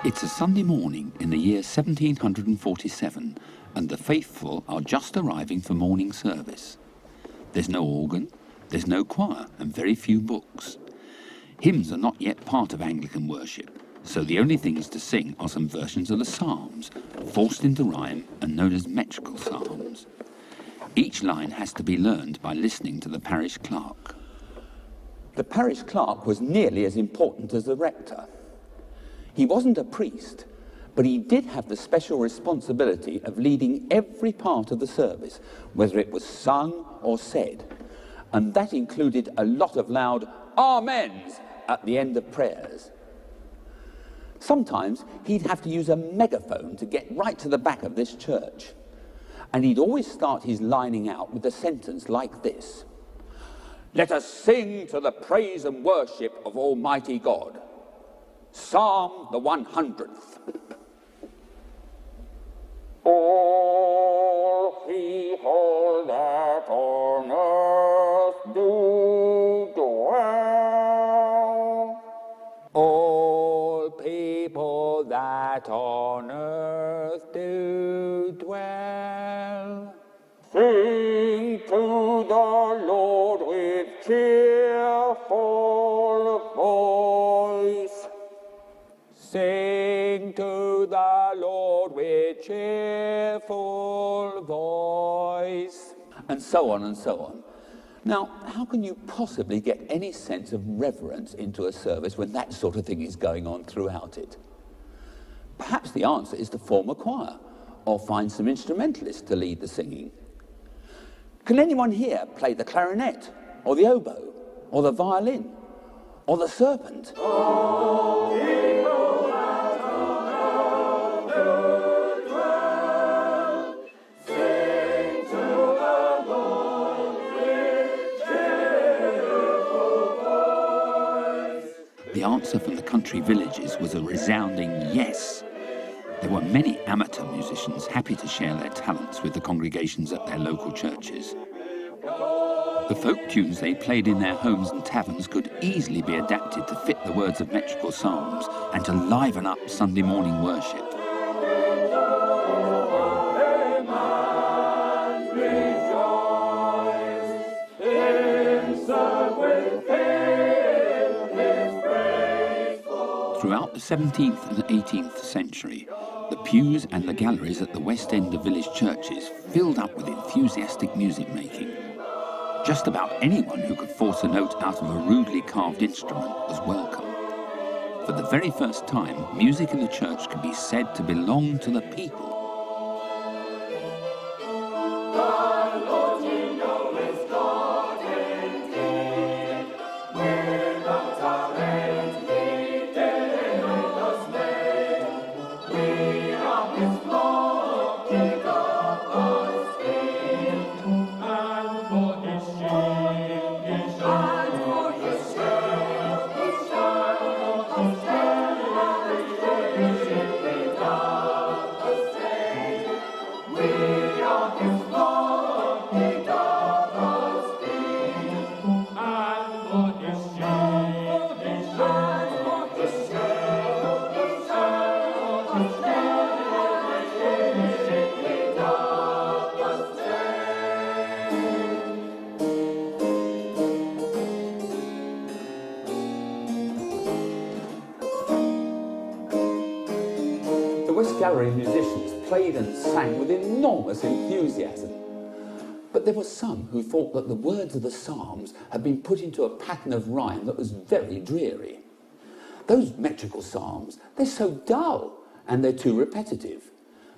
It's a Sunday morning in the year 1747, and the faithful are just arriving for morning service. There's no organ, there's no choir, and very few books. Hymns are not yet part of Anglican worship, so the only things to sing are some versions of the Psalms, forced into rhyme and known as metrical psalms. Each line has to be learned by listening to the parish clerk. The parish clerk was nearly as important as the rector. He wasn't a priest, but he did have the special responsibility of leading every part of the service, whether it was sung or said, and that included a lot of loud amens at the end of prayers. Sometimes he'd have to use a megaphone to get right to the back of this church, and he'd always start his lining out with a sentence like this: "Let us sing to the praise and worship of Almighty God. Psalm the 100th. All people that on earth do dwell. All people that on earth do dwell. Sing to the Lord with cheerful voice. Sing to the Lord with cheerful voice." And so on and so on. Now, how can you possibly get any sense of reverence into a service when that sort of thing is going on throughout it? Perhaps the answer is to form a choir, or find some instrumentalists to lead the singing. Can anyone here play the clarinet, or the oboe, or the violin, or the serpent? The answer from the country villages was a resounding yes. There were many amateur musicians happy to share their talents with the congregations at their local churches. The folk tunes they played in their homes and taverns could easily be adapted to fit the words of metrical psalms and to liven up Sunday morning worship. Throughout the 17th and 18th century, the pews and the galleries at the west end of village churches filled up with enthusiastic music making. Just about anyone who could force a note out of a rudely carved instrument was welcome. For the very first time, music in the church could be said to belong to the people. Gallery musicians played and sang with enormous enthusiasm. But there were some who thought that the words of the Psalms had been put into a pattern of rhyme that was very dreary. Those metrical psalms, they're so dull and they're too repetitive.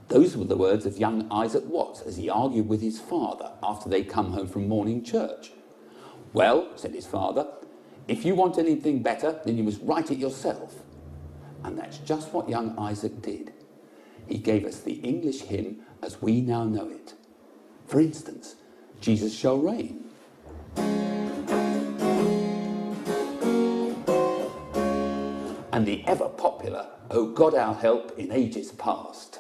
Those were the words of young Isaac Watts as he argued with his father after they'd come home from morning church. "Well," said his father, "if you want anything better, then you must write it yourself." And that's just what young Isaac did. He gave us the English hymn as we now know it. For instance, Jesus Shall Reign. And the ever-popular O God Our Help in Ages Past.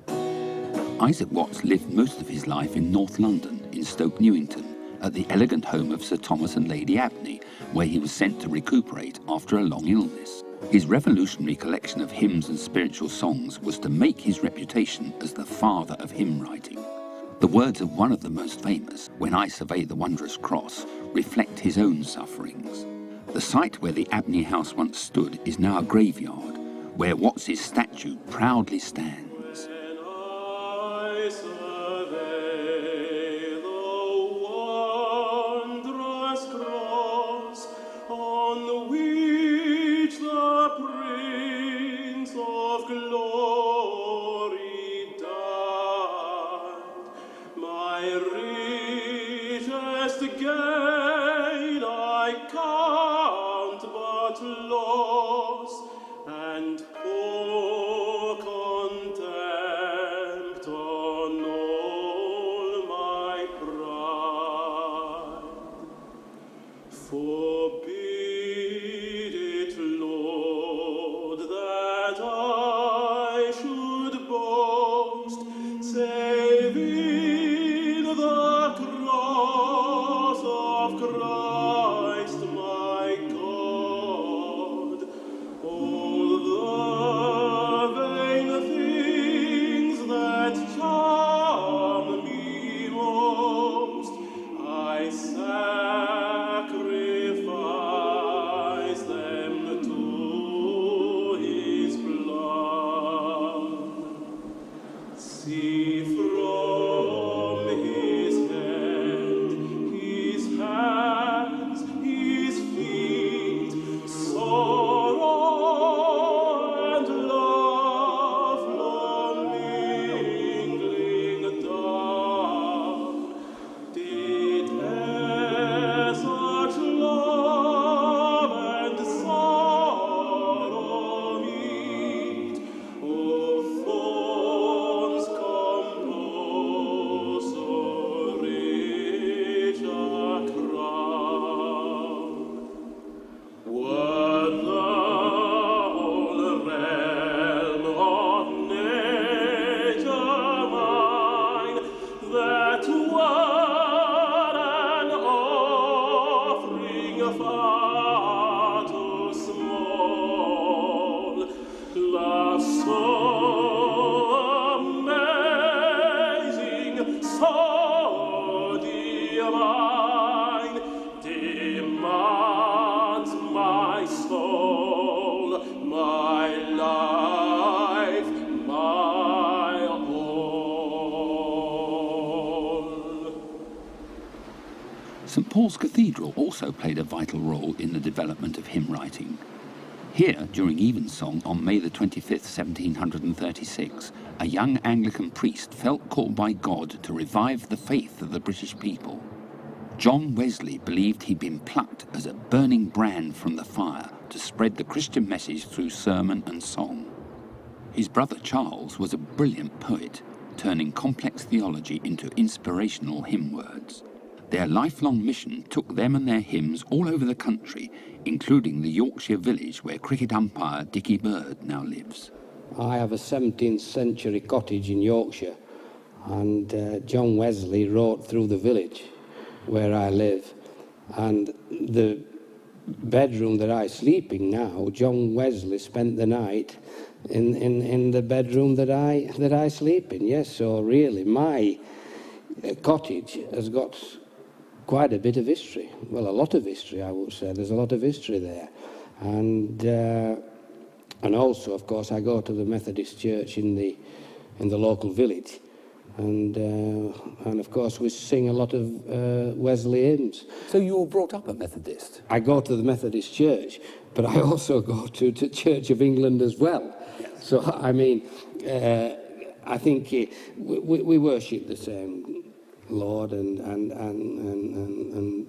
Isaac Watts lived most of his life in North London, in Stoke Newington, at the elegant home of Sir Thomas and Lady Abney, where he was sent to recuperate after a long illness. His revolutionary collection of hymns and spiritual songs was to make his reputation as the father of hymn writing. The words of one of the most famous, "When I survey the wondrous cross," reflect his own sufferings. The site where the Abney house once stood is now a graveyard, where Watts's statue proudly stands. St Paul's Cathedral also played a vital role in the development of hymn writing. Here, during evensong on May the 25th, 1736, a young Anglican priest felt called by God to revive the faith of the British people. John Wesley believed he'd been plucked as a burning brand from the fire to spread the Christian message through sermon and song. His brother Charles was a brilliant poet, turning complex theology into inspirational hymn words. Their lifelong mission took them and their hymns all over the country, including the Yorkshire village where cricket umpire Dickie Bird now lives. I have a 17th century cottage in Yorkshire, and John Wesley wrote through the village where I live. And the bedroom that I sleep in now, John Wesley spent the night in the bedroom that I sleep in. Yes, so really my cottage has got quite a bit of history. Well, a lot of history, I would say. There's a lot of history there. And also, of course, I go to the Methodist church in the local village. And of course, we sing a lot of Wesley hymns. So you were brought up a Methodist? I go to the Methodist church, but I also go to Church of England as well. Yes. So, I mean, I think we worship the same Lord and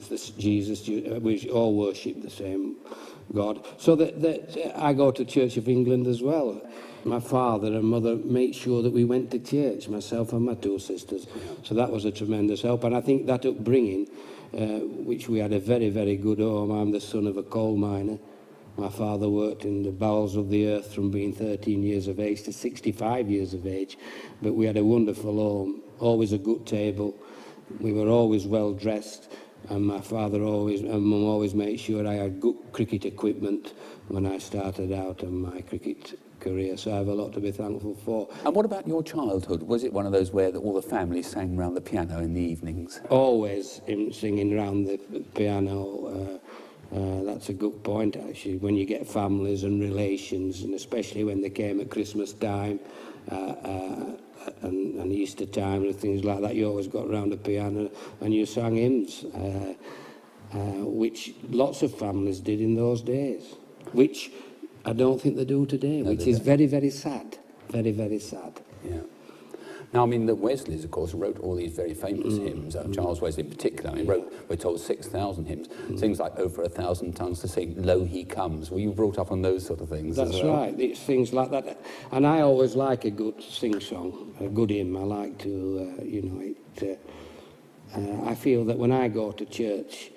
this Jesus. We all worship the same God. So that I go to Church of England as well. My father and mother made sure that we went to church, myself and my two sisters. So that was a tremendous help. And I think that upbringing, which we had a very, very good home. I'm the son of a coal miner. My father worked in the bowels of the earth from being 13 years of age to 65 years of age. But we had a wonderful home, always a good table. We were always well dressed. And my father and mum always made sure I had good cricket equipment when I started out on my cricket career. So I have a lot to be thankful for. And what about your childhood? Was it one of those where all the family sang round the piano in the evenings? Always singing round the piano. That's a good point, actually. When you get families and relations, and especially when they came at Christmas time and Easter time and things like that, you always got round the piano and you sang hymns, which lots of families did in those days, which I don't think they do today, which is very, very sad. Very, very sad. Yeah. Now, I mean, the Wesleys, of course, wrote all these very famous hymns. Charles Wesley in particular, I mean, wrote, we're told, 6,000 hymns. Things like Over 1,000 Tongues to Sing, Lo, He Comes. Were you brought up on those sort of things? That's right. It's things like that. And I always like a good sing-song, a good hymn. I like to, I feel that when I go to church,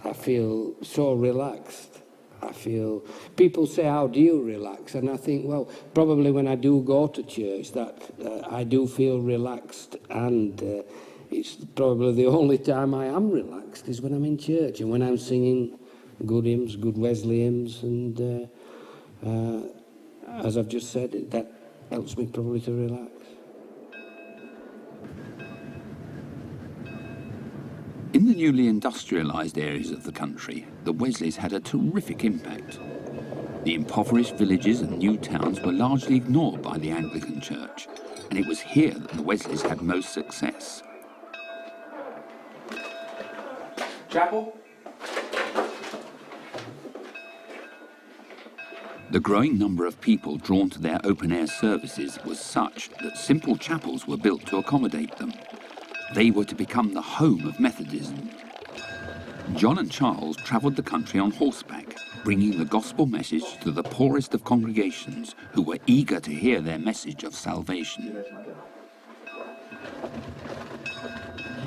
I feel so relaxed. I feel, people say, how do you relax? And I think, well, probably when I do go to church, that I do feel relaxed, and it's probably the only time I am relaxed is when I'm in church and when I'm singing good hymns, good Wesley hymns, and as I've just said, that helps me probably to relax. In the newly industrialised areas of the country, the Wesleys had a terrific impact. The impoverished villages and new towns were largely ignored by the Anglican Church, and it was here that the Wesleys had most success. Chapel? The growing number of people drawn to their open-air services was such that simple chapels were built to accommodate them. They were to become the home of Methodism. John and Charles travelled the country on horseback, bringing the gospel message to the poorest of congregations who were eager to hear their message of salvation.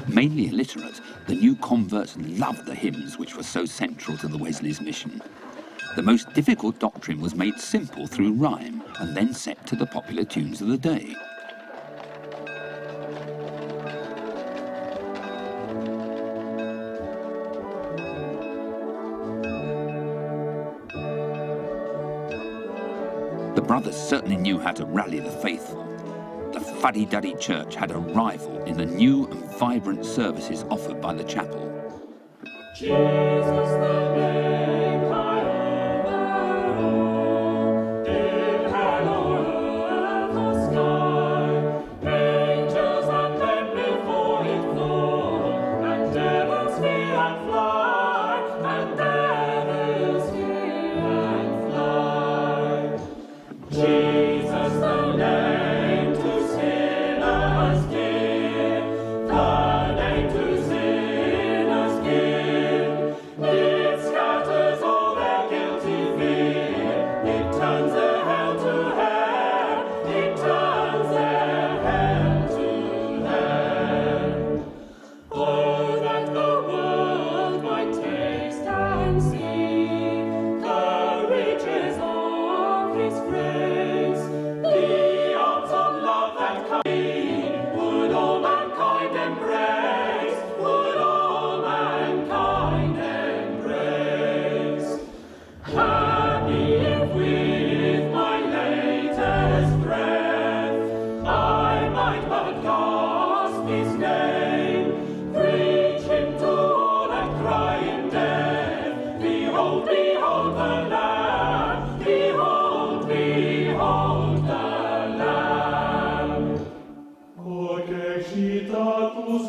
Mainly illiterate, the new converts loved the hymns which were so central to the Wesleys' mission. The most difficult doctrine was made simple through rhyme and then set to the popular tunes of the day. The brothers certainly knew how to rally the faithful. The fuddy-duddy church had a rival in the new and vibrant services offered by the chapel. Jesus, the name high over all, in heaven or earth or sky, angels and men before it fall, and devils fear and fly, and devils fear and fly. Jesus, the name to sinners give, the name to sinners give. It scatters all their guilty fear. It turns their hell to heaven. It turns their hell to heaven. Oh, that the world might taste and see the riches of His grace, the arms of love that come. Would all mankind embrace? Would all mankind embrace? Happy if with my latest breath I might but gasp His name, preach Him to all and cry in death, behold, behold the Lamb, behold, behold the Lamb. O che excitatus